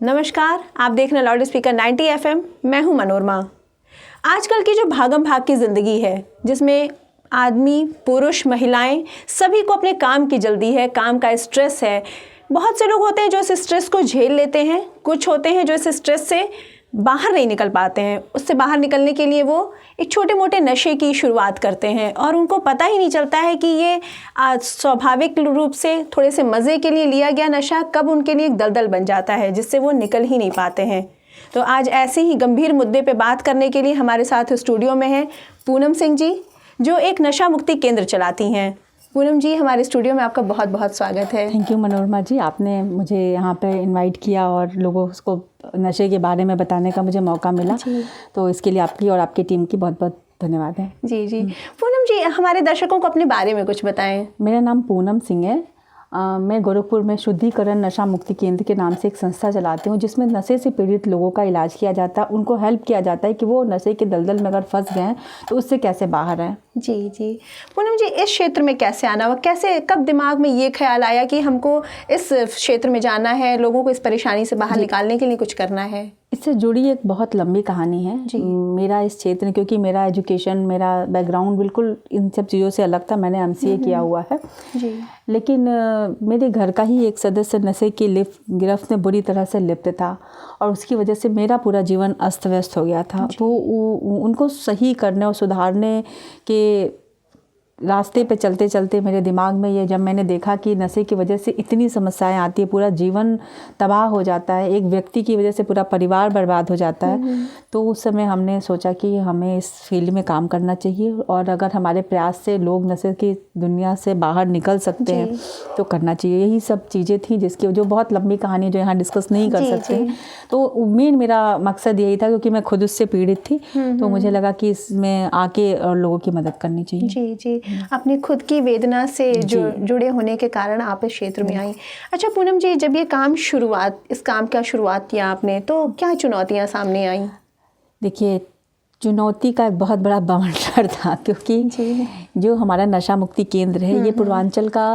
नमस्कार, आप देख रहे हैं लाउड स्पीकर 90 FM। मैं हूं मनोरमा। आजकल की जो भागम भाग की ज़िंदगी है, जिसमें आदमी, पुरुष, महिलाएं सभी को अपने काम की जल्दी है, काम का स्ट्रेस है। बहुत से लोग होते हैं जो इस स्ट्रेस को झेल लेते हैं, कुछ होते हैं जो इस स्ट्रेस से बाहर नहीं निकल पाते हैं। उससे बाहर निकलने के लिए वो एक छोटे मोटे नशे की शुरुआत करते हैं और उनको पता ही नहीं चलता है कि ये स्वाभाविक रूप से थोड़े से मज़े के लिए लिया गया नशा कब उनके लिए एक दलदल बन जाता है, जिससे वो निकल ही नहीं पाते हैं। तो आज ऐसे ही गंभीर मुद्दे पे बात करने के लिए हमारे साथ स्टूडियो में हैं पूनम सिंह जी, जो एक नशा मुक्ति केंद्र चलाती हैं। पूनम जी, हमारे स्टूडियो में आपका बहुत बहुत स्वागत है। थैंक यू मनोरमा जी, आपने मुझे यहाँ पे इनवाइट किया और लोगों को नशे के बारे में बताने का मुझे मौका मिला, तो इसके लिए आपकी और आपकी टीम की बहुत बहुत धन्यवाद है। जी जी। पूनम जी, हमारे दर्शकों को अपने बारे में कुछ बताएं। मेरा नाम पूनम सिंह है। मैं गोरखपुर में शुद्धिकरण नशा मुक्ति केंद्र के नाम से एक संस्था चलाती हूँ, जिसमें नशे से पीड़ित लोगों का इलाज किया जाता है, उनको हेल्प किया जाता है कि वो नशे के दलदल में अगर फंस गए हैं तो उससे कैसे बाहर आएँ। जी जी। पूनम जी, इस क्षेत्र में कैसे आना हुआ, कैसे कब दिमाग में ये ख्याल आया कि हमको इस क्षेत्र में जाना है, लोगों को इस परेशानी से बाहर निकालने के लिए कुछ करना है? इससे जुड़ी एक बहुत लंबी कहानी है जी। मेरा इस क्षेत्र, क्योंकि मेरा एजुकेशन, मेरा बैकग्राउंड बिल्कुल इन सब चीज़ों से अलग था। मैंने MCA किया हुआ है जी। लेकिन मेरे घर का ही एक सदस्य नशे की गिरफ्त में बुरी तरह से लिप्त था और उसकी वजह से मेरा पूरा जीवन अस्त व्यस्त हो गया था। तो उनको सही करने और सुधारने के रास्ते पे चलते चलते मेरे दिमाग में ये, जब मैंने देखा कि नशे की वजह से इतनी समस्याएं आती है, पूरा जीवन तबाह हो जाता है, एक व्यक्ति की वजह से पूरा परिवार बर्बाद हो जाता है, तो उस समय हमने सोचा कि हमें इस फील्ड में काम करना चाहिए और अगर हमारे प्रयास से लोग नशे की दुनिया से बाहर निकल सकते हैं तो करना चाहिए। यही सब चीज़ें थी जिसकी, जो बहुत लंबी कहानी जो यहाँ डिस्कस नहीं कर सकते। तो मेन मेरा मकसद यही था, क्योंकि मैं खुद उससे पीड़ित थी, तो मुझे लगा कि इसमें आके और लोगों की मदद करनी चाहिए। जी जी। अपनी खुद की वेदना से जुड़े होने के कारण आप इस क्षेत्र में आई। अच्छा पूनम जी, जब ये इस काम का शुरुआत किया आपने, तो क्या चुनौतियाँ सामने आई? देखिए, चुनौती का एक बहुत बड़ा बवंडर था, क्योंकि जो हमारा नशा मुक्ति केंद्र है, ये पूर्वांचल का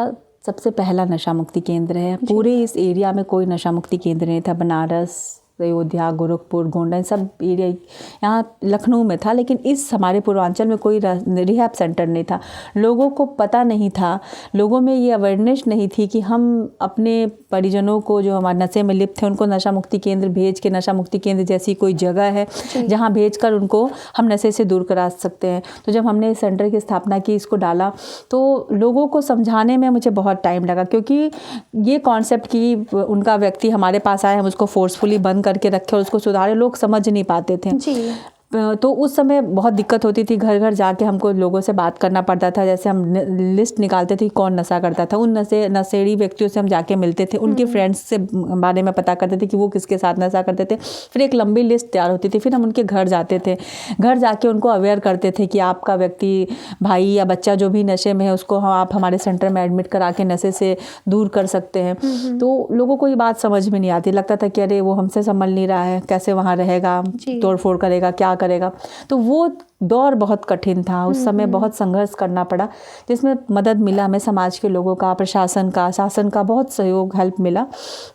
सबसे पहला नशा मुक्ति केंद्र है। पूरे इस एरिया में कोई नशा मुक्ति केंद्र नहीं था। बनारस, अयोध्या, गोरखपुर, गोंडा, सब एरिया यहाँ लखनऊ में था, लेकिन इस हमारे पूर्वांचल में कोई रिहैब सेंटर नहीं था। लोगों को पता नहीं था, लोगों में ये अवेयरनेस नहीं थी कि हम अपने परिजनों को जो हमारे नशे में लिप्त थे उनको नशा मुक्ति केंद्र भेज के, नशा मुक्ति केंद्र जैसी कोई जगह है जहाँ भेजकर उनको हम नशे से दूर करा सकते हैं। तो जब हमने इस सेंटर की स्थापना की, इसको डाला, तो लोगों को समझाने में मुझे बहुत टाइम लगा, क्योंकि ये कॉन्सेप्ट कि उनका व्यक्ति हमारे पास आए, हम उसको फोर्सफुली बंद करके रखे और उसको सुधारे, लोग समझ नहीं पाते थे जी। तो उस समय बहुत दिक्कत होती थी। घर घर जाके हमको लोगों से बात करना पड़ता था। जैसे हम लिस्ट निकालते थे कौन नशा करता था, उन नशेड़ी व्यक्तियों से हम जाके मिलते थे, उनके फ्रेंड्स से बारे में पता करते थे कि वो किसके साथ नशा करते थे। फिर एक लंबी लिस्ट तैयार होती थी, फिर हम उनके घर जाते थे, घर जाके उनको अवेयर करते थे कि आपका व्यक्ति, भाई या बच्चा जो भी नशे में है, उसको आप हमारे सेंटर में एडमिट करा के नशे से दूर कर सकते हैं। तो लोगों को ये बात समझ में नहीं आती, लगता था कि अरे वो हमसे संभल नहीं रहा है, कैसे वहाँ रहेगा, तोड़ फोड़ करेगा, क्या करेगा। तो वो दौर बहुत कठिन था। उस समय बहुत संघर्ष करना पड़ा, जिसमें मदद मिला हमें समाज के लोगों का, प्रशासन का, शासन का बहुत सहयोग, हेल्प मिला।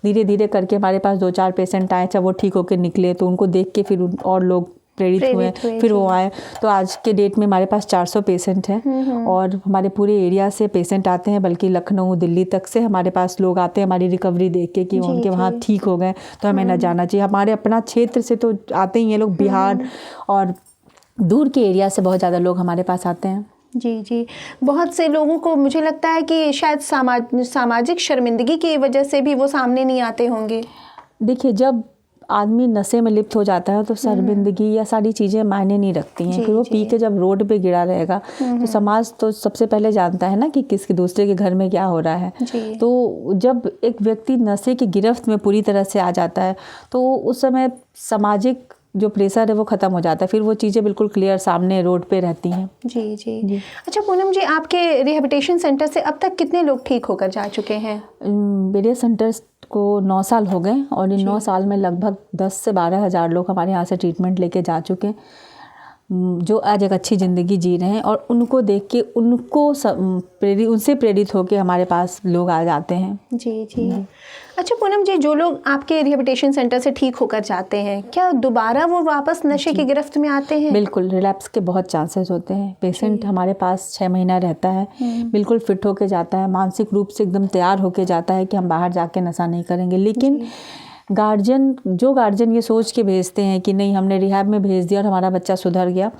धीरे धीरे करके हमारे पास 2-4 पेशेंट आए, जब वो ठीक होकर निकले तो उनको देख के फिर और लोग प्रेरित हुए, फिर वो आए। तो आज के डेट में हमारे पास 400 पेशेंट हैं और हमारे पूरे एरिया से पेशेंट आते हैं, बल्कि लखनऊ, दिल्ली तक से हमारे पास लोग आते हैं हमारी रिकवरी देख के कि उनके वहाँ ठीक हो गए, तो हमें न जाना चाहिए। हमारे अपना क्षेत्र से तो आते ही हैं लोग, बिहार और दूर के एरिया से बहुत ज़्यादा लोग हमारे पास आते हैं। जी जी। बहुत से लोगों को मुझे लगता है कि शायद सामाजिक शर्मिंदगी की वजह से भी वो सामने नहीं आते होंगे। देखिए, जब आदमी नशे में लिप्त हो जाता है तो शर्मिंदगी या सारी चीज़ें मायने नहीं रखती हैं। फिर वो पी के जब रोड पे गिरा रहेगा तो समाज तो सबसे पहले जानता है ना कि किसके दूसरे के घर में क्या हो रहा है। तो जब एक व्यक्ति नशे की गिरफ्त में पूरी तरह से आ जाता है तो उस समय सामाजिक जो प्रेशर है वो ख़त्म हो जाता है, फिर वो चीज़ें बिल्कुल क्लियर सामने रोड पे रहती हैं। जी जी। अच्छा पूनम जी, आपके रिहेबिलिटेशन सेंटर से अब तक कितने लोग ठीक होकर जा चुके हैं? मेरे सेंटर को 9 साल हो गए और इन 9 साल में लगभग 10 से 12 हज़ार लोग हमारे यहाँ से ट्रीटमेंट लेके जा चुके हैं। जो आज एक अच्छी ज़िंदगी जी रहे हैं, और उनको देख के उनसे प्रेरित होकर हमारे पास लोग आ जाते हैं। जी जी। अच्छा पूनम जी, जो लोग आपके रिहेबिलिटेशन सेंटर से ठीक होकर जाते हैं, क्या दोबारा वो वापस नशे की गिरफ्त में आते हैं? बिल्कुल, रिलैप्स के बहुत चांसेस होते हैं। पेशेंट हमारे पास 6 महीना रहता है, बिल्कुल फिट होके जाता है, मानसिक रूप से एकदम तैयार होके जाता है कि हम बाहर जाके नशा नहीं करेंगे। लेकिन जो गार्जियन ये सोच के भेजते हैं कि नहीं हमने रिहैब में भेज दिया और हमारा बच्चा सुधर गया,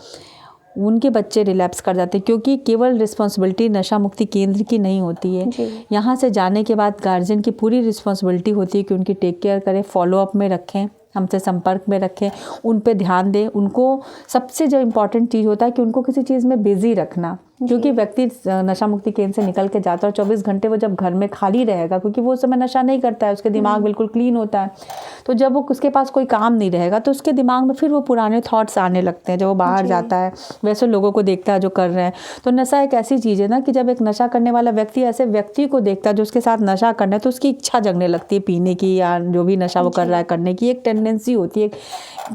उनके बच्चे रिलैप्स कर जाते हैं, क्योंकि केवल रिस्पॉन्सिबिलिटी नशा मुक्ति केंद्र की नहीं होती है। यहाँ से जाने के बाद गार्जियन की पूरी रिस्पॉन्सिबिलिटी होती है कि उनकी टेक केयर करें, फॉलोअप में रखें, हमसे संपर्क में रखें, उन पे ध्यान दें। उनको सबसे जो इम्पोर्टेंट चीज़ होता है कि उनको किसी चीज़ में बिजी रखना, क्योंकि व्यक्ति नशा मुक्ति केंद्र से निकल के जाता है और 24 घंटे वो जब घर में खाली रहेगा, क्योंकि वो उस समय नशा नहीं करता है, उसके दिमाग बिल्कुल क्लीन होता है, तो जब वो उसके पास कोई काम नहीं रहेगा तो उसके दिमाग में फिर वो पुराने थॉट्स आने लगते हैं। जब वो बाहर जाता है वैसे लोगों को देखता है जो कर रहे हैं, तो नशा एक ऐसी चीज़ है ना कि जब एक नशा करने वाला व्यक्ति ऐसे व्यक्ति को देखता है जो उसके साथ नशा करना है, तो उसकी इच्छा जगने लगती है पीने की या जो भी नशा वो कर रहा है करने की। एक टेंडेंसी होती है,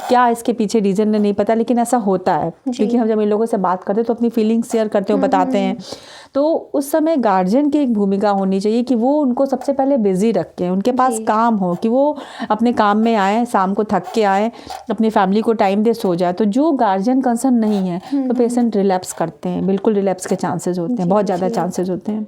क्या इसके पीछे रीज़न नहीं पता, लेकिन ऐसा होता है, क्योंकि हम जब इन लोगों से बात करते हैं तो अपनी फीलिंग्स शेयर करते हैं, बताते हैं। तो उस समय गार्जियन की एक भूमिका होनी चाहिए कि वो उनको सबसे पहले बिजी रखें, उनके पास काम हो, कि वो अपने काम में आए, शाम को थक के आए, अपनी फैमिली को टाइम दे, सो जाए। तो जो गार्जियन कंसर्न नहीं है तो पेशेंट रिलैप्स करते हैं, बिल्कुल रिलैप्स के चांसेस होते हैं, बहुत ज़्यादा चांसेस होते हैं।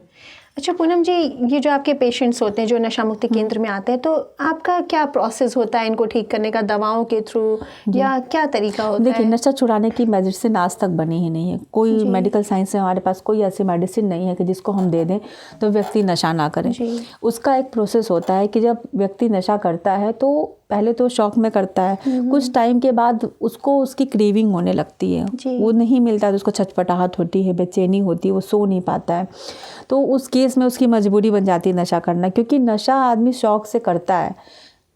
अच्छा पूनम जी, ये जो आपके पेशेंट्स होते हैं जो नशा मुक्ति केंद्र में आते हैं, तो आपका क्या प्रोसेस होता है इनको ठीक करने का, दवाओं के थ्रू या क्या तरीका होता है? देखिए, नशा छुड़ाने की मेडिसिन आज तक बनी ही नहीं है। कोई मेडिकल साइंस में हमारे पास कोई ऐसी मेडिसिन नहीं है कि जिसको हम दे दें तो व्यक्ति नशा ना करे। उसका एक प्रोसेस होता है कि जब व्यक्ति नशा करता है तो पहले तो शौक में करता है, कुछ टाइम के बाद उसको उसकी क्रेविंग होने लगती है, वो नहीं मिलता तो उसको छटपटाहट होती है, बेचैनी होती है, वो सो नहीं पाता है। तो उस केस में उसकी मजबूरी बन जाती है नशा करना, क्योंकि नशा आदमी शौक से करता है,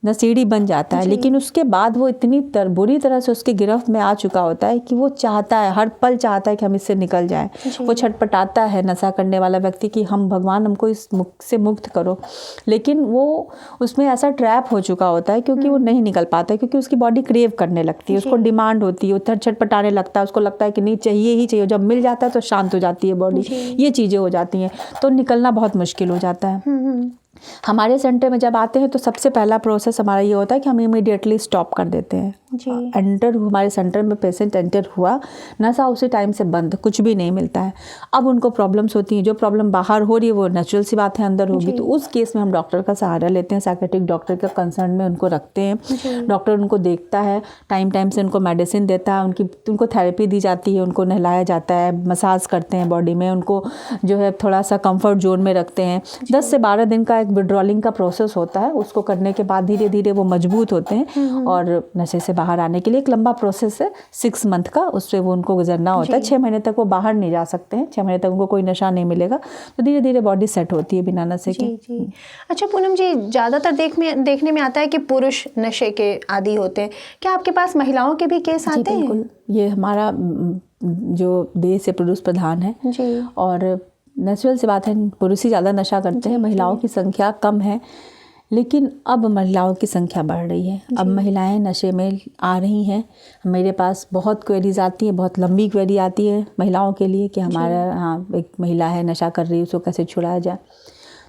नशेड़ी बन जाता है, लेकिन उसके बाद वो इतनी बुरी तरह से उसकी गिरफ्त में आ चुका होता है कि वो चाहता है, हर पल चाहता है कि हम इससे निकल जाएं। वो छटपटाता है नशा करने वाला व्यक्ति कि हम भगवान हमको इस से मुक्त करो, लेकिन वो उसमें ऐसा ट्रैप हो चुका होता है क्योंकि वो नहीं निकल पाता है, क्योंकि उसकी बॉडी क्रेव करने लगती है, उसको डिमांड होती है, उधर छटपटाने लगता है, उसको लगता है कि नहीं चाहिए ही चाहिए। जब मिल जाता है तो शांत हो जाती है बॉडी, ये चीज़ें हो जाती हैं, तो निकलना बहुत मुश्किल हो जाता है। हमारे सेंटर में जब आते हैं तो सबसे पहला प्रोसेस हमारा ये होता है कि हम इमीडिएटली स्टॉप कर देते हैं। एंटर हमारे सेंटर में पेशेंट एंटर हुआ, नशा उसी टाइम से बंद, कुछ भी नहीं मिलता है। अब उनको प्रॉब्लम्स होती हैं, जो प्रॉब्लम बाहर हो रही है वो नेचुरल सी बात है, अंदर होगी, तो उस केस में हम डॉक्टर का सहारा लेते हैं, साइकेट्रिक डॉक्टर का कंसर्न में उनको रखते हैं। डॉक्टर उनको देखता है, टाइम टाइम से उनको मेडिसिन देता है, उनको थेरेपी दी जाती है, उनको नहलाया जाता है, मसाज करते हैं बॉडी में, उनको जो है थोड़ा सा कंफर्ट जोन में रखते हैं। 10 से 12 दिन का विड्रॉलिंग का प्रोसेस होता है, उसको करने के बाद धीरे धीरे वो मजबूत होते हैं और नशे से बाहर आने के लिए एक लंबा प्रोसेस है 6 मंथ का, उससे वो उनको गुजरना होता है। 6 महीने तक वो बाहर नहीं जा सकते हैं, 6 महीने तक उनको कोई नशा नहीं मिलेगा, तो धीरे धीरे बॉडी सेट होती है बिना नशे के। अच्छा पूनम जी, ज़्यादातर देखने में आता है कि पुरुष नशे के आदी होते हैं, क्या आपके पास महिलाओं के भी केस आते हैं? बिल्कुल, ये हमारा जो देश है पुरुष प्रधान है और नेचुरल सी बात है, पुरुष ही ज़्यादा नशा करते हैं, महिलाओं की संख्या कम है। लेकिन अब महिलाओं की संख्या बढ़ रही है, अब महिलाएं नशे में आ रही हैं। मेरे पास बहुत क्वेरीज आती हैं, बहुत लंबी क्वेरी आती है महिलाओं के लिए कि हमारा यहाँ एक महिला है नशा कर रही है, उसको कैसे छुड़ाया जाए।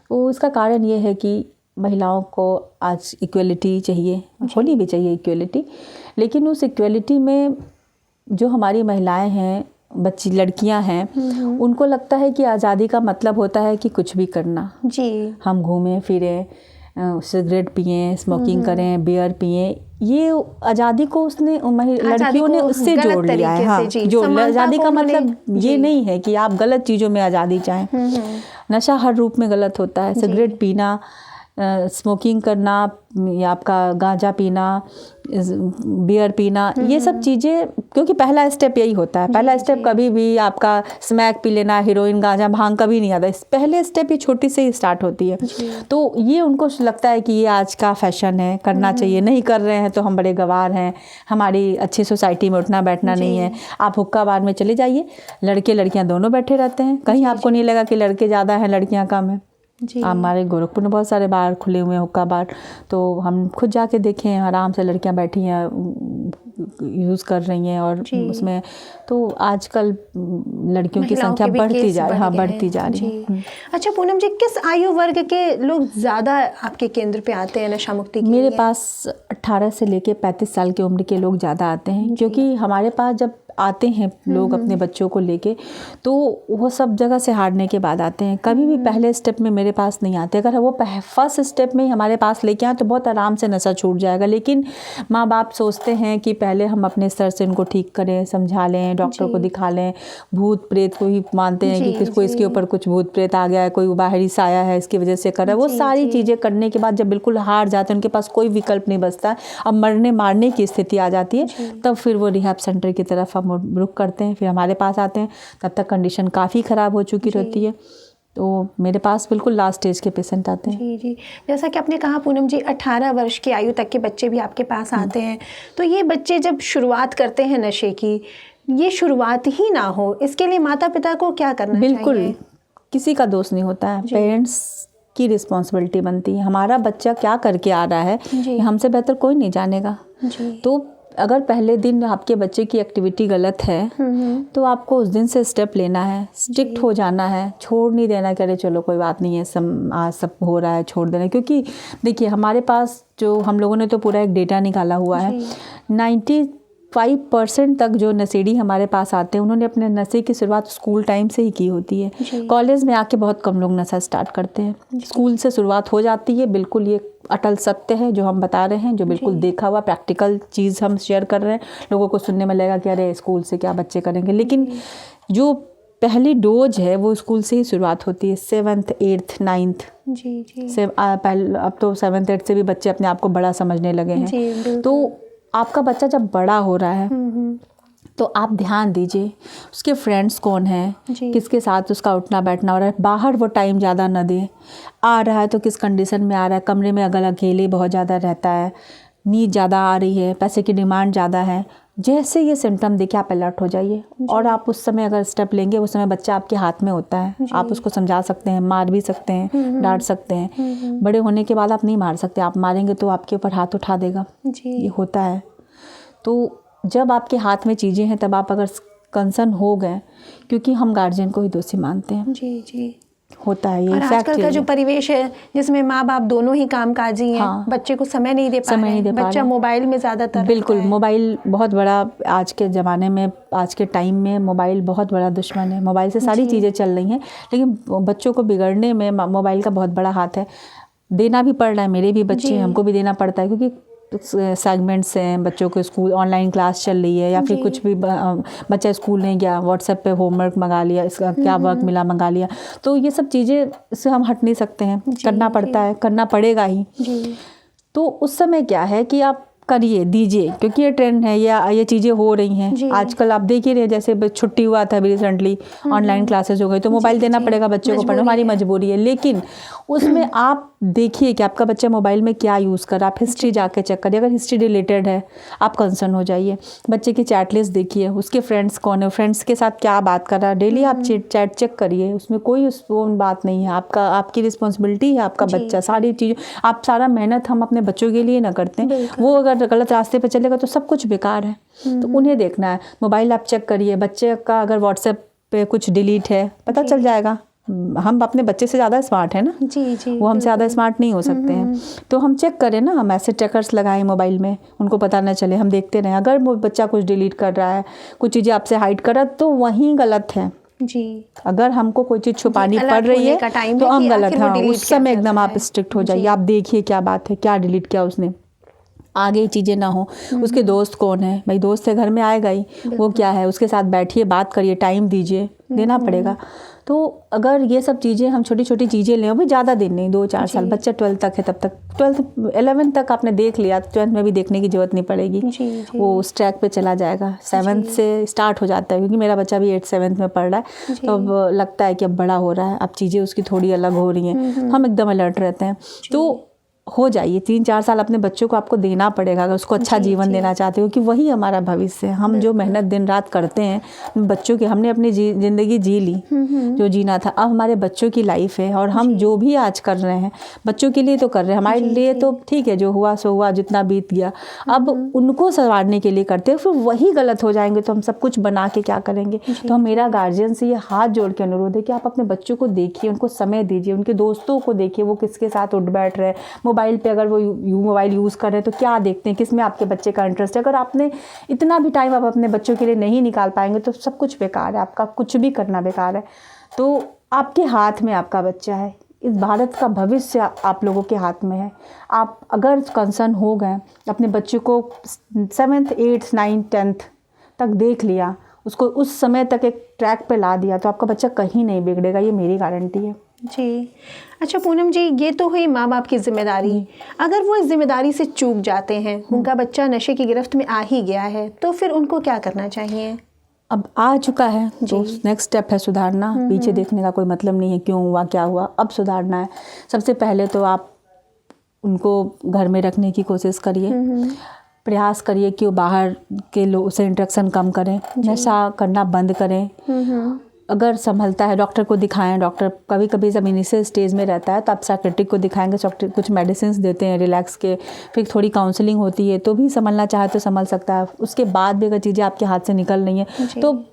तो इसका कारण ये है कि महिलाओं को आज इक्वलिटी चाहिए, होनी भी चाहिए इक्वलिटी, लेकिन उस इक्वलिटी में जो हमारी महिलाएं हैं, बच्ची लड़कियां हैं, उनको लगता है कि आज़ादी का मतलब होता है कि कुछ भी करना, हम घूमें फिरें, सिगरेट पिएं, स्मोकिंग करें, बियर पिएं, ये आज़ादी को उसने लड़कियों ने उससे जोड़ लिया है। हाँ, जो आज़ादी का मतलब ये नहीं है कि आप गलत चीज़ों में आज़ादी चाहें। नशा हर रूप में गलत होता है, सिगरेट पीना, स्मोकिंग करना या आपका गांजा पीना, बियर पीना, ये सब चीज़ें, क्योंकि पहला स्टेप यही होता है। पहला स्टेप कभी भी आपका स्मैक पी लेना, हीरोइन, गांजा, भांग कभी नहीं आता। पहले स्टेप ये छोटी से ही स्टार्ट होती है। तो ये उनको लगता है कि ये आज का फैशन है, करना चाहिए, नहीं कर रहे हैं तो हम बड़े गवार हैं, हमारी अच्छी सोसाइटी में उठना बैठना नहीं है। आप हुक्का बार में चले जाइए, लड़के लड़कियाँ दोनों बैठे रहते हैं, कहीं आपको नहीं लगा कि लड़के ज़्यादा हैं लड़कियाँ कम हैं। हमारे गोरखपुर में बहुत सारे बार खुले हुए हैं, हुक्का बार, तो हम खुद जाके देखें, आराम से लड़कियां बैठी हैं, यूज़ कर रही हैं और उसमें तो आजकल लड़कियों की संख्या बढ़ती जा रही है। बढ़ती जा रही है। अच्छा पूनम जी, किस आयु वर्ग के लोग ज़्यादा आपके केंद्र पे आते हैं नशा मुक्ति के लिए? मेरे पास 18 से लेके 35 साल की उम्र के लोग ज़्यादा आते हैं, क्योंकि हमारे पास जब आते हैं लोग अपने बच्चों को लेके तो वो सब जगह से हारने के बाद आते हैं। कभी भी पहले स्टेप में मेरे पास नहीं आते। अगर वो फर्स्ट स्टेप में ही हमारे पास लेके आए तो बहुत आराम से नशा छूट जाएगा। लेकिन माँ बाप सोचते हैं कि पहले हम अपने स्तर से इनको ठीक करें, समझा लें, डॉक्टर को दिखा लें। भूत प्रेत को ही मानते हैं कि किसको इसके ऊपर कुछ भूत प्रेत आ गया है, कोई बाहरी साया है, इसकी वजह से कर रहा है। वो सारी चीज़ें करने के बाद जब बिल्कुल हार जाते हैं, उनके पास कोई विकल्प नहीं बचता, अब मरने मारने की स्थिति आ जाती है, तब फिर वो रिहैब सेंटर की तरफ हम रुख करते हैं, फिर हमारे पास आते हैं। तब तक कंडीशन काफ़ी ख़राब हो चुकी रहती है, तो मेरे पास बिल्कुल लास्ट स्टेज के पेशेंट आते हैं। जी जी, जैसा कि आपने कहा पूनम जी, 18 वर्ष की आयु तक के बच्चे भी आपके पास आते हैं। तो ये बच्चे जब शुरुआत करते हैं नशे की, ये शुरुआत ही ना हो, इसके लिए माता पिता को क्या करना चाहिए? बिल्कुल किसी का दोष नहीं होता है, पेरेंट्स की रिस्पॉन्सिबिलिटी बनती है। हमारा बच्चा क्या करके आ रहा है हमसे बेहतर कोई नहीं जानेगा। तो अगर पहले दिन आपके बच्चे की एक्टिविटी गलत है तो आपको उस दिन से स्टेप लेना है, स्ट्रिक्ट हो जाना है, छोड़ नहीं देना कि अरे चलो कोई बात नहीं है, आज सब हो रहा है छोड़ देना। क्योंकि देखिए हमारे पास जो हम लोगों ने तो पूरा एक डेटा निकाला हुआ है, 95% तक जो नशेड़ी हमारे पास आते हैं उन्होंने अपने नशे की शुरुआत स्कूल टाइम से ही की होती है। कॉलेज में आके बहुत कम लोग नशा स्टार्ट करते हैं, स्कूल से शुरुआत हो जाती है। बिल्कुल ये अटल सत्य है जो हम बता रहे हैं, जो बिल्कुल देखा हुआ प्रैक्टिकल चीज़ हम शेयर कर रहे हैं। लोगों को सुनने में लगेगा कि अरे स्कूल से क्या बच्चे करेंगे, लेकिन जो पहली डोज है वो स्कूल से ही शुरुआत होती है, 7th 8th 9th। अब तो 7th 8th से भी बच्चे अपने आप को बड़ा समझने लगे हैं। तो आपका बच्चा जब बड़ा हो रहा है तो आप ध्यान दीजिए उसके फ्रेंड्स कौन हैं, किसके साथ उसका उठना बैठना हो रहा है, बाहर वो टाइम ज़्यादा न दे, आ रहा है तो किस कंडीशन में आ रहा है, कमरे में अगर अकेले बहुत ज़्यादा रहता है, नींद ज़्यादा आ रही है, पैसे की डिमांड ज़्यादा है। जैसे ये सिम्टम देखे आप अलर्ट हो जाइए, और आप उस समय अगर स्टेप लेंगे, उस समय बच्चा आपके हाथ में होता है, आप उसको समझा सकते हैं, मार भी सकते हैं, डांट सकते हैं। बड़े होने के बाद आप नहीं मार सकते, आप मारेंगे तो आपके ऊपर हाथ उठा देगा, ये होता है। तो जब आपके हाथ में चीज़ें हैं तब आप अगर कंसर्न हो गए, क्योंकि हम गार्जियन को ही दोषी मानते हैं। जी होता है ये। और आजकल का जो परिवेश है जिसमें माँ बाप दोनों ही कामकाजी हैं, बच्चे को समय नहीं दे पा रहे हैं, बच्चा मोबाइल में ज़्यादातर। बिल्कुल, मोबाइल बहुत बड़ा आज के ज़माने में, आज के टाइम में मोबाइल बहुत बड़ा दुश्मन है। मोबाइल से सारी चीज़ें चल रही हैं, लेकिन बच्चों को बिगड़ने में मोबाइल का बहुत बड़ा हाथ है। देना भी पड़ रहा है, मेरे भी बच्चे हैं, हमको भी देना पड़ता है, क्योंकि सेगमेंट्स हैं, बच्चों को स्कूल ऑनलाइन क्लास चल रही है, या फिर कुछ भी बच्चा स्कूल नहीं गया, व्हाट्सएप पे होमवर्क मंगा लिया, इसका क्या वर्क मिला मंगा लिया, तो ये सब चीज़ें से हम हट नहीं सकते हैं, करना पड़ता है, करना पड़ेगा ही। तो उस समय क्या है कि आप करिए, दीजिए, क्योंकि ये ट्रेंड है या ये चीज़ें हो रही हैं आजकल। आप देख ही रहे हैं, जैसे छुट्टी हुआ था अभी रिसेंटली, ऑनलाइन क्लासेस हो गई, तो मोबाइल देना पड़ेगा बच्चों को पढ़ना, हमारी मजबूरी है। लेकिन उसमें आप देखिए कि आपका बच्चा मोबाइल में क्या यूज़ कर रहा है, आप हिस्ट्री जाके चेक करिए। अगर हिस्ट्री रिलेटेड है आप कंसर्न हो जाइए। बच्चे की चैट लिस्ट देखिए, उसके फ्रेंड्स कौन है, फ्रेंड्स के साथ क्या बात कर रहा है, डेली आप चैट चेक करिए, उसमें कोई वो बात नहीं है। आपकी रिस्पॉन्सिबिलिटी है, आपका बच्चा, सारी चीज़ें आप सारा मेहनत हम अपने बच्चों के लिए ना करते हैं, वो अगर गलत रास्ते पे चलेगा तो सब कुछ बेकार है। तो उन्हें देखना है, मोबाइल आप चेक करिए, बच्चे का अगर व्हाट्सएप पे कुछ डिलीट है पता चल जाएगा। हम अपने बच्चे से ज़्यादा स्मार्ट है ना, वो हमसे ज़्यादा स्मार्ट नहीं हो सकते हैं, तो हम चेक करें ना, हम ऐसे ट्रैकर्स लगाएं मोबाइल में, उनको पता ना चले, हम देखते रहें। अगर वो बच्चा कुछ डिलीट कर रहा है, कुछ चीज़ें आपसे हाइड कर रहा है, तो वहीं गलत है जी। अगर हमको कोई चीज़ छुपानी पड़ रही है तो हम गलत हैं, उस समय एकदम आप स्ट्रिक्ट हो जाइए, आप देखिए क्या बात है, क्या डिलीट किया उसने, आगे चीज़ें ना हो। उसके दोस्त कौन है, भाई दोस्त से घर में आएगा ही, वो क्या है, उसके साथ बैठिए, बात करिए, टाइम दीजिए, देना पड़ेगा। तो अगर ये सब चीज़ें हम छोटी छोटी चीज़ें लें, भी ज़्यादा दिन नहीं, 2-4 साल, बच्चा 12 तक है, तब तक 12 11 तक आपने देख लिया, 12 में भी देखने की जरूरत नहीं पड़ेगी, वो उस ट्रैक पे चला जाएगा। 7th से स्टार्ट हो जाता है, क्योंकि मेरा बच्चा भी 8th 7th में पढ़ रहा है, तो अब लगता है कि अब बड़ा हो रहा है, अब चीज़ें उसकी थोड़ी अलग हो रही हैं, हम एकदम अलर्ट रहते हैं। तो हो जाइए, 3-4 साल अपने बच्चों को आपको देना पड़ेगा अगर उसको अच्छा जीवन देना चाहते हो, कि वही हमारा भविष्य है। हम जो मेहनत दिन रात करते हैं बच्चों की, हमने अपनी ज़िंदगी जी ली जो जीना था, अब हमारे बच्चों की लाइफ है, और हम जो भी आज कर रहे हैं बच्चों के लिए तो कर रहे हैं, हमारे लिए तो ठीक है, जो हुआ सो हुआ, जितना बीत गया, अब उनको संवारने के लिए करते हैं, फिर वही गलत हो जाएंगे तो हम सब कुछ बना के क्या करेंगे। तो मेरा गार्जियन से ये हाथ जोड़ के अनुरोध है कि आप अपने बच्चों को देखिए, उनको समय दीजिए, उनके दोस्तों को देखिए, वो किसके साथ उठ बैठ रहे, मोबाइल पे अगर वो मोबाइल यूज़ कर रहे हैं तो क्या देखते हैं, किस में आपके बच्चे का इंटरेस्ट है। अगर आपने इतना भी टाइम आप अपने बच्चों के लिए नहीं निकाल पाएंगे तो सब कुछ बेकार है, आपका कुछ भी करना बेकार है। तो आपके हाथ में आपका बच्चा है, इस भारत का भविष्य आप लोगों के हाथ में है। आप अगर कंसर्न हो गए, अपने बच्चों को 7th 8th 9th 10th तक देख लिया, उसको उस समय तक एक ट्रैक पे ला दिया, तो आपका बच्चा कहीं नहीं बिगड़ेगा, ये मेरी गारंटी है जी। अच्छा पूनम जी, ये तो हुई माँ बाप की जिम्मेदारी। अगर वो इस जिम्मेदारी से चूक जाते हैं, उनका बच्चा नशे की गिरफ्त में आ ही गया है, तो फिर उनको क्या करना चाहिए? अब आ चुका है तो नेक्स्ट स्टेप है सुधारना। पीछे देखने का कोई मतलब नहीं है, क्यों हुआ क्या हुआ, अब सुधारना है। सबसे पहले तो आप उनको घर में रखने की कोशिश करिए, प्रयास करिए कि वो बाहर के लोग से इंटरेक्शन कम करें, नशा करना बंद करें। अगर संभलता है डॉक्टर को दिखाएं। डॉक्टर कभी कभी जब इनिशियल स्टेज में रहता है तो आप साइकेट्रिक को दिखाएंगे, कुछ मेडिसिन देते हैं रिलैक्स के, फिर थोड़ी काउंसलिंग होती है, तो भी संभलना चाहे तो संभल सकता है। उसके बाद भी अगर चीज़ें आपके हाथ से निकल रही हैं तो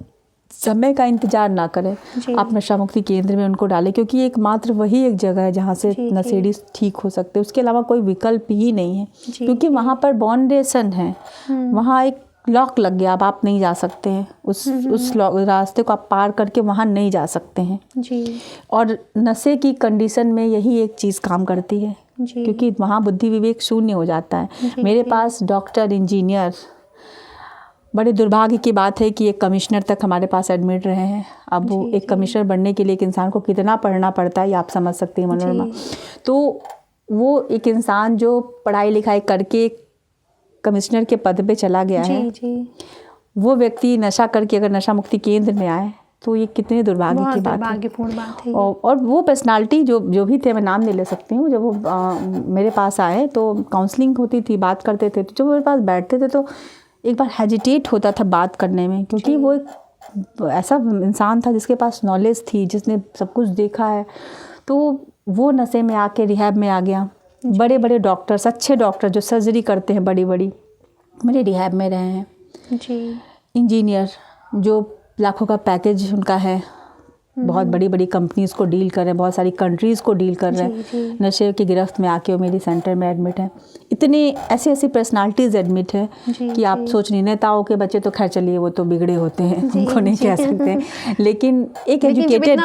समय का इंतजार ना करें, आप नशा मुक्ति केंद्र में उनको डालें, क्योंकि एकमात्र वही एक जगह है जहाँ से नशेड़ी ठीक हो सकते हैं, उसके अलावा कोई विकल्प ही नहीं है। क्योंकि वहाँ पर बाउंडेशन है, वहाँ एक लॉक लग गया, अब आप नहीं जा सकते हैं, उस रास्ते को आप पार करके वहाँ नहीं जा सकते हैं जी। और नशे की कंडीशन में यही एक चीज़ काम करती है जी। क्योंकि वहाँ बुद्धि विवेक शून्य हो जाता है। मेरे पास डॉक्टर, इंजीनियर, बड़े दुर्भाग्य की बात है कि एक कमिश्नर तक हमारे पास एडमिट रहे हैं। अब वो एक कमिश्नर बनने के लिए एक इंसान को कितना पढ़ना पड़ता है ये आप समझ सकते हैं मनोरमा। तो वो एक इंसान जो पढ़ाई लिखाई करके कमिश्नर के पद पे चला गया है, वो व्यक्ति नशा करके अगर नशा मुक्ति केंद्र में आए तो ये कितने दुर्भाग्य की बात है। और वो पर्सनालिटी जो भी थे, मैं नाम नहीं ले सकती हूँ, जब वो मेरे पास आए तो काउंसलिंग होती थी, बात करते थे, तो जब मेरे पास बैठते थे तो एक बार हेजिटेट होता था बात करने में, क्योंकि वो एक ऐसा इंसान था जिसके पास नॉलेज थी, जिसने सब कुछ देखा है। तो वो नशे में आके रिहैब में आ गया। बड़े बड़े डॉक्टर्स, अच्छे डॉक्टर जो सर्जरी करते हैं बड़ी बड़ी, मेरे रिहैब में रहे हैं जी। इंजीनियर जो लाखों का पैकेज उनका है, बहुत बड़ी बड़ी कंपनीज को डील कर रहे हैं, बहुत सारी कंट्रीज़ को डील कर रहे हैं, नशे की गिरफ्त में आके वो मेरी सेंटर में एडमिट है। इतने ऐसी ऐसी पर्सनालिटीज़ एडमिट है कि आप सोच नहीं, नेताओं के बच्चे तो खैर चलिए वो तो बिगड़े होते हैं, उनको नहीं कह सकते, लेकिन एक एजुकेटेड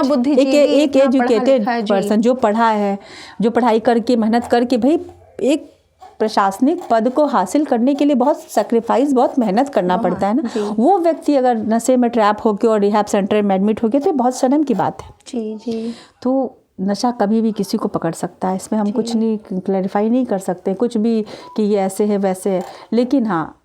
पर्सन जो पढ़ा है, जो पढ़ाई करके मेहनत करके, भाई एक प्रशासनिक पद को हासिल करने के लिए बहुत सेक्रीफाइस, बहुत मेहनत करना पड़ता है ना। वो व्यक्ति अगर नशे में ट्रैप होकर और रिहैब सेंटर में एडमिट हो गया तो ये बहुत शर्म की बात है जी। तो नशा कभी भी किसी को पकड़ सकता है, इसमें हम कुछ नहीं क्लैरिफाई नहीं कर सकते कुछ भी कि ये ऐसे है वैसे है, लेकिन हाँ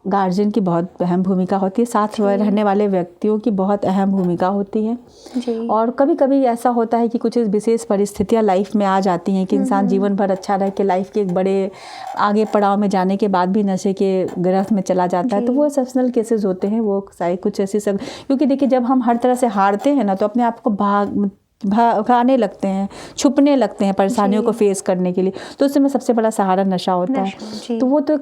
गार्जियन की बहुत अहम भूमिका होती है, साथ रहने वाले व्यक्तियों की बहुत अहम भूमिका होती है जी। और कभी कभी ऐसा होता है कि कुछ विशेष परिस्थितियां लाइफ में आ जाती हैं कि इंसान जीवन भर अच्छा रह के लाइफ के एक बड़े आगे पड़ाव में जाने के बाद भी नशे के गिरफ्त में चला जाता है, तो वो एक्सेप्शनल केसेस होते हैं, वो सारे कुछ ऐसे सब। क्योंकि देखिए जब हम हर तरह से हारते हैं ना तो अपने आप को भागने लगते हैं, छुपने लगते हैं परेशानियों को फेस करने के लिए, तो उस समय सबसे बड़ा सहारा नशा होता है। तो वो तो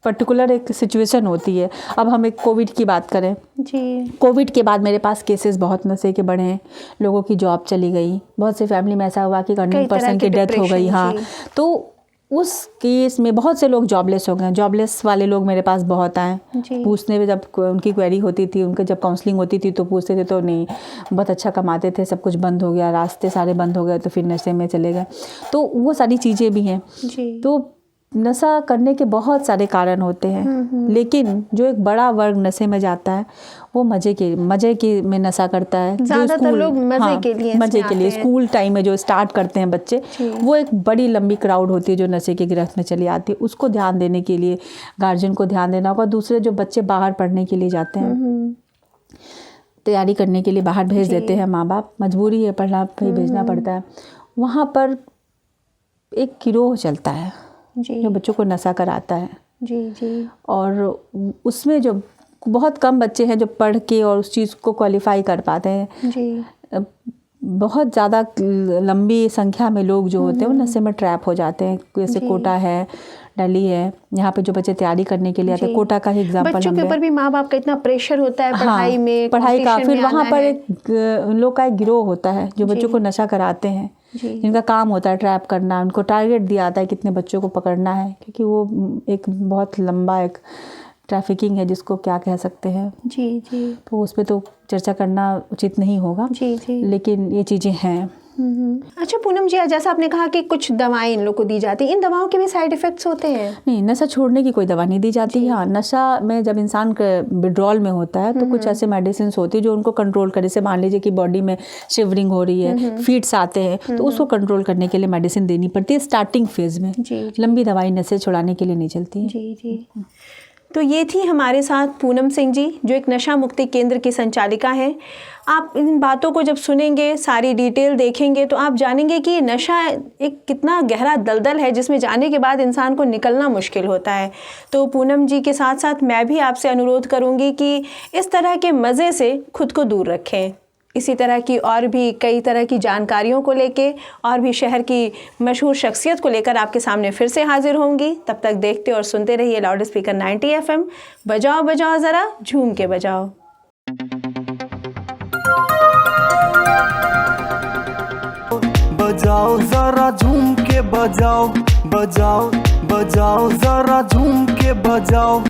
पर्टिकुलर एक सिचुएशन होती है। अब हम एक कोविड की बात करें जी, कोविड के बाद मेरे पास केसेस बहुत नशे के बढ़े हैं, लोगों की जॉब चली गई, बहुत से फैमिली में ऐसा हुआ कि 100 पर्सन की डेथ हो गई। हाँ, तो उस केस में बहुत से लोग जॉबलेस हो गए। जॉबलेस वाले लोग मेरे पास बहुत आए पूछने में, जब उनकी क्वेरी होती थी, उनके जब काउंसलिंग होती थी तो पूछते थे तो नहीं, बहुत अच्छा कमाते थे, सब कुछ बंद हो गया, रास्ते सारे बंद हो गए, तो फिर नशे में चले गए। तो वो सारी चीज़ें भी हैं। तो नशा करने के बहुत सारे कारण होते हैं, लेकिन जो एक बड़ा वर्ग नशे में जाता है वो मजे के में नशा करता है। ज़्यादातर लोग मजे के लिए स्कूल टाइम में जो स्टार्ट करते हैं बच्चे, वो एक बड़ी लंबी क्राउड होती है जो नशे की गिरफ्त में चली आती है। उसको ध्यान देने के लिए गार्जियन को ध्यान देना होगा। दूसरे जो बच्चे बाहर पढ़ने के लिए जाते हैं, तैयारी करने के लिए बाहर भेज देते हैं माँ बाप, मजबूरी है, पढ़ना भेजना पड़ता है, वहाँ पर एक गिरोह चलता है जी जो बच्चों को नशा कराता है, जी जी और उसमें जो बहुत कम बच्चे हैं जो पढ़ के और उस चीज़ को क्वालिफाई कर पाते हैं। जी बहुत ज़्यादा लंबी संख्या में लोग जो होते हैं वो नशे में ट्रैप हो जाते हैं। जैसे कोटा है, दिल्ली है, यहाँ पे जो बच्चे तैयारी करने के लिए आते हैं, कोटा का ही एग्जांपल बच्चों के ऊपर भी माँ बाप का इतना प्रेशर होता है पढ़ाई में, पढ़ाई का, फिर वहाँ पर है। उन लोग का एक गिरोह होता है जो बच्चों को नशा कराते हैं, जिनका काम होता है ट्रैप करना। उनको टारगेट दिया आता है कितने बच्चों को पकड़ना है, क्योंकि वो एक बहुत लंबा एक ट्रैफिकिंग है जिसको क्या कह सकते हैं। जी जी तो उस पर तो चर्चा करना उचित नहीं होगा। जी जी लेकिन ये चीज़ें हैं। अच्छा पूनम जी, जैसा आपने कहा कि कुछ दवाएं इन लोग को दी जाती हैं, इन दवाओं के भी साइड इफ़ेक्ट्स होते हैं? नहीं, नशा छोड़ने की कोई दवा नहीं दी जाती। हाँ, नशा में जब इंसान विड्रॉल में होता है तो कुछ ऐसे मेडिसिन होती है जो उनको कंट्रोल करे। जैसे मान लीजिए कि बॉडी में शिवरिंग हो रही है, फीट्स आते हैं, तो उसको कंट्रोल करने के लिए मेडिसिन देनी पड़ती है स्टार्टिंग फेज में। लंबी दवाई नशे छुड़ाने के लिए नहीं चलती है। जी जी। तो ये थी हमारे साथ पूनम सिंह जी, जो एक नशा मुक्ति केंद्र की संचालिका हैं। आप इन बातों को जब सुनेंगे, सारी डिटेल देखेंगे, तो आप जानेंगे कि नशा एक कितना गहरा दलदल है जिसमें जाने के बाद इंसान को निकलना मुश्किल होता है। तो पूनम जी के साथ साथ मैं भी आपसे अनुरोध करूँगी कि इस तरह के मज़े से खुद को दूर रखें। इसी तरह की और भी कई तरह की जानकारियों को लेके और भी शहर की मशहूर शख्सियत को लेकर आपके सामने फिर से हाजिर होंगी। तब तक देखते और सुनते रहिए लाउड स्पीकर 90 FM। बजाओ बजाओ ज़रा झूम के बजाओ। बजाओ ज़रा झूम के बजाओ, बजाओ बजाओ ज़रा झूम के बजाओ।